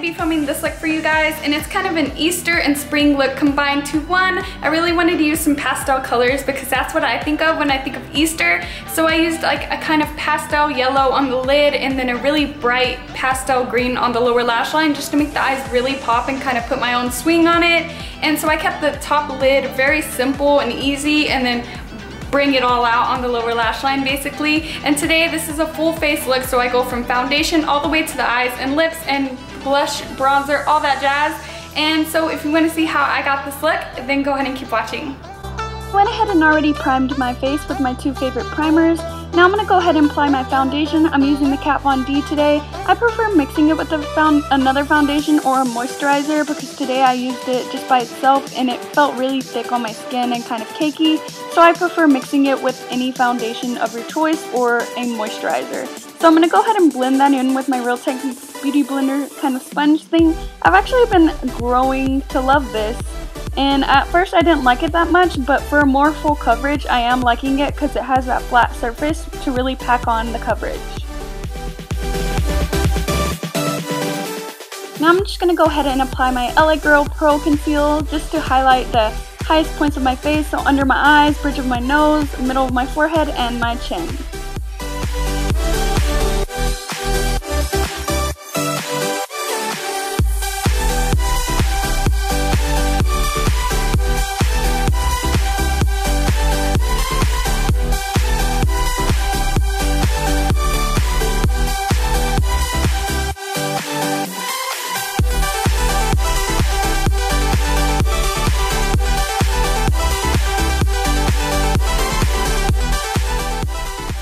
be filming this look for you guys, and it's kind of an Easter and spring look combined to one. I really wanted to use some pastel colors because that's what I think of when I think of Easter. So I used like a kind of pastel yellow on the lid and then a really bright pastel green on the lower lash line just to make the eyes really pop and kind of put my own swing on it. And so I kept the top lid very simple and easy and then bring it all out on the lower lash line basically. And today this is a full face look, so I go from foundation all the way to the eyes and lips and blush, bronzer, all that jazz. And so if you want to see how I got this look, then go ahead and keep watching. I went ahead and already primed my face with my two favorite primers. Now I'm going to go ahead and apply my foundation. I'm using the Kat Von D today. I prefer mixing it with another foundation or a moisturizer because today I used it just by itself and it felt really thick on my skin and kind of cakey. So I prefer mixing it with any foundation of your choice or a moisturizer. So I'm going to go ahead and blend that in with my Real Techniques Beauty Blender kind of sponge thing. I've actually been growing to love this. And at first I didn't like it that much, but for more full coverage I am liking it because it has that flat surface to really pack on the coverage. Now I'm just going to go ahead and apply my LA Girl Pearl Conceal just to highlight the highest points of my face, so under my eyes, bridge of my nose, middle of my forehead, and my chin.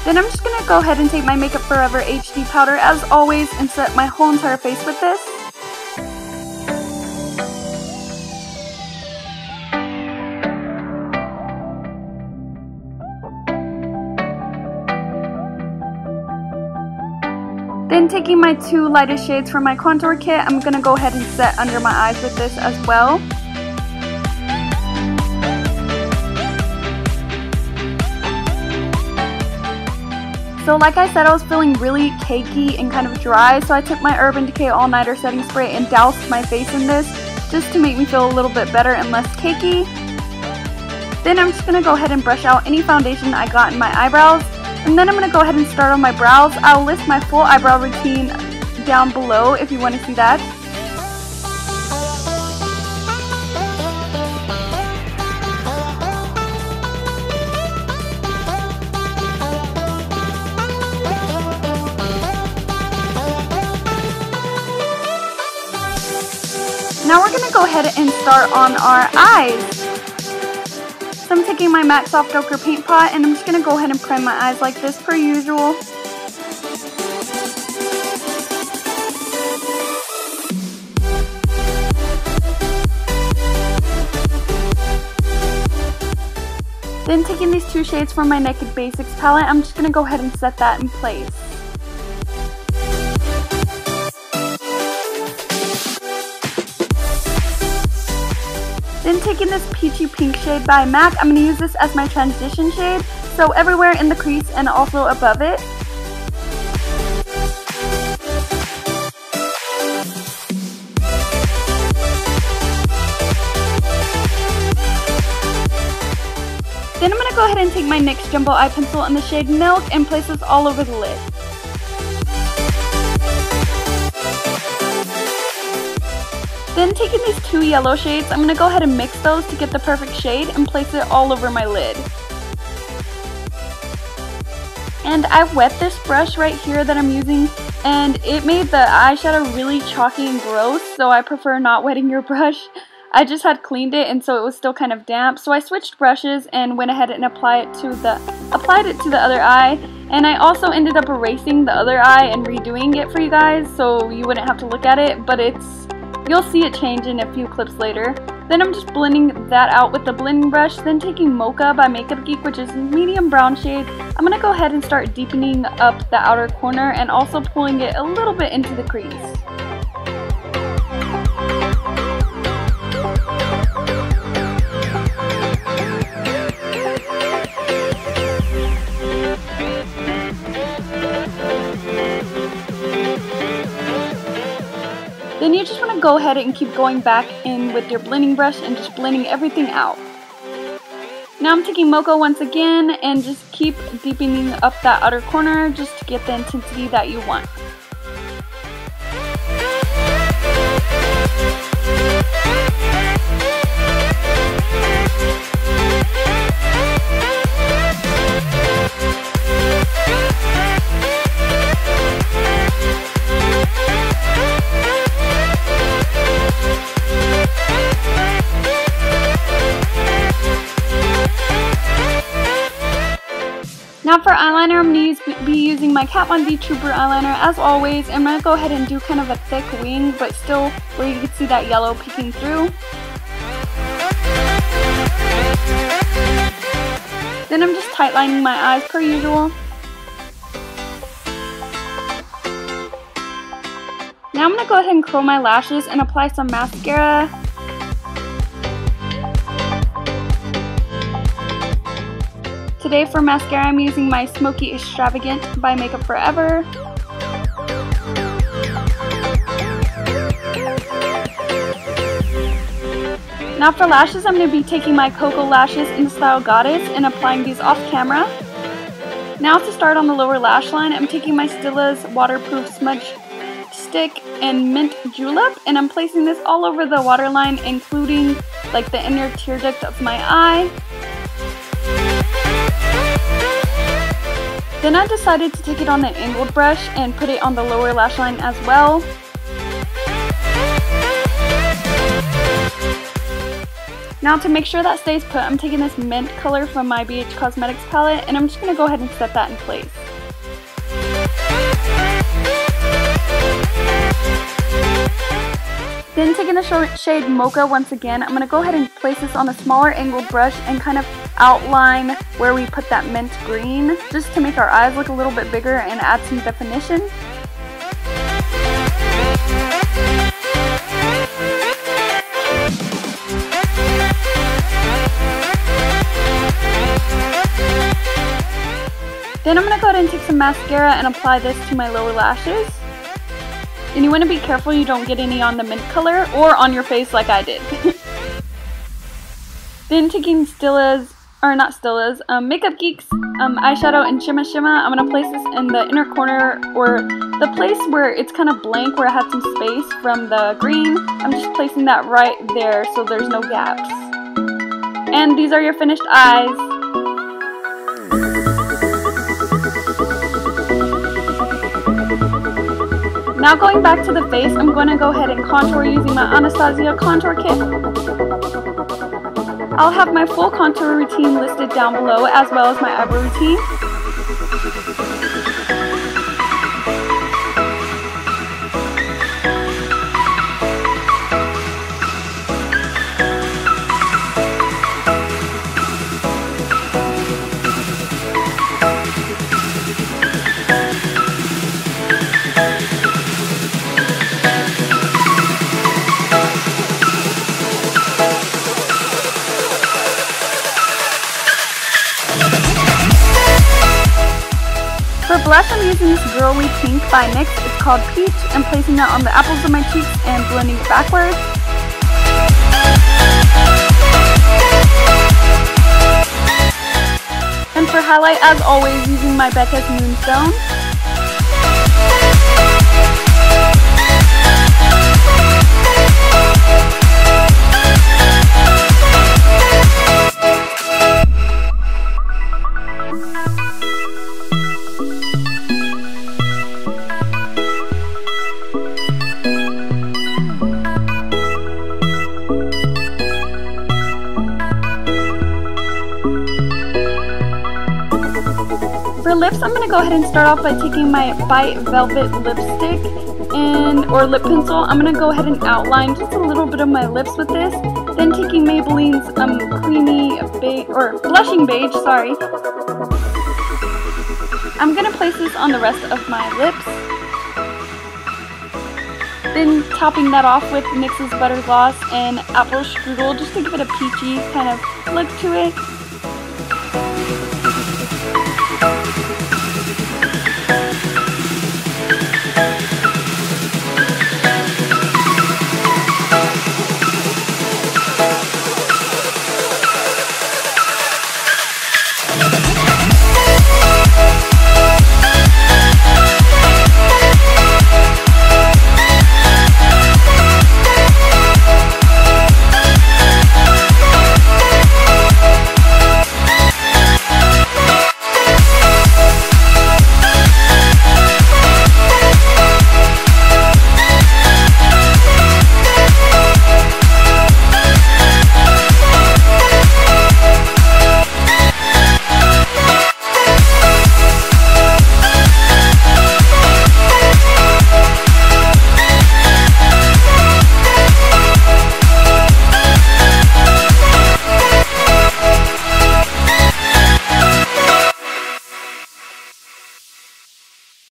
Then I'm just going to go ahead and take my Makeup Forever HD powder as always and set my whole entire face with this. Then taking my two lightest shades from my contour kit, I'm going to go ahead and set under my eyes with this as well. So like I said, I was feeling really cakey and kind of dry, so I took my Urban Decay All Nighter Setting Spray and doused my face in this just to make me feel a little bit better and less cakey. Then I'm just going to go ahead and brush out any foundation I got in my eyebrows, and then I'm going to go ahead and start on my brows. I'll list my full eyebrow routine down below if you want to see that. Now we're going to go ahead and start on our eyes. So I'm taking my MAC Soft Ochre Paint Pot and I'm just going to go ahead and prime my eyes like this per usual. Then taking these two shades from my Naked Basics palette, I'm just going to go ahead and set that in place. Then taking this peachy pink shade by MAC, I'm going to use this as my transition shade, so everywhere in the crease and also above it. Then I'm going to go ahead and take my NYX Jumbo Eye Pencil in the shade Milk and place this all over the lid. Then taking these two yellow shades, I'm going to go ahead and mix those to get the perfect shade and place it all over my lid. And I wet this brush right here that I'm using, and it made the eyeshadow really chalky and gross, so I prefer not wetting your brush. I just had cleaned it and so it was still kind of damp, so I switched brushes and went ahead and applied it to the other eye. And I also ended up erasing the other eye and redoing it for you guys so you wouldn't have to look at it, but you'll see it change in a few clips later. Then I'm just blending that out with the blending brush, then taking Mocha by Makeup Geek, which is a medium brown shade. I'm going to go ahead and start deepening up the outer corner and also pulling it a little bit into the crease. Then you just want to go ahead and keep going back in with your blending brush and just blending everything out. Now I'm taking Mocha once again and just keep deepening up that outer corner just to get the intensity that you want. Now for eyeliner, I'm going to be using my Kat Von D Trooper eyeliner as always. I'm going to go ahead and do kind of a thick wing, but still where you can see that yellow peeking through. Then I'm just tightlining my eyes per usual. Now I'm going to go ahead and curl my lashes and apply some mascara. Today for mascara, I'm using my Smoky Extravagant by Makeup Forever. Now for lashes, I'm going to be taking my Koko lashes in the style Goddess and applying these off camera. Now to start on the lower lash line, I'm taking my Stila's waterproof smudge stick and mint julep, and I'm placing this all over the waterline, including like the inner tear duct of my eye. Then I decided to take it on the angled brush and put it on the lower lash line as well. Now to make sure that stays put, I'm taking this mint color from my beige Cosmetics palette and I'm just going to go ahead and set that in place. Then taking the shade Mocha once again, I'm going to go ahead and place this on a smaller angled brush and kind of outline where we put that mint green, just to make our eyes look a little bit bigger and add some definition. Then I'm going to go ahead and take some mascara and apply this to my lower lashes. And you want to be careful you don't get any on the mint color or on your face like I did. Then taking Makeup Geek's eyeshadow in Shimma Shimma, I'm going to place this in the inner corner or the place where it's kind of blank where I had some space from the green. I'm just placing that right there so there's no gaps. And these are your finished eyes. Now going back to the face, I'm going to go ahead and contour using my Anastasia Contour kit. I'll have my full contour routine listed down below as well as my eyebrow routine. For blush, I'm using this Girly Pink by NYX. It's called Peach. I'm placing that on the apples of my cheeks and blending it backwards. And for highlight, as always, using my Becca Moonstone. For lips, I'm going to go ahead and start off by taking my Bite Velvet lipstick or lip pencil. I'm going to go ahead and outline just a little bit of my lips with this. Then taking Maybelline's creamy beige, or blushing beige, sorry. I'm going to place this on the rest of my lips. Then topping that off with NYX's Butter Gloss and Apple Strudel just to give it a peachy kind of look to it.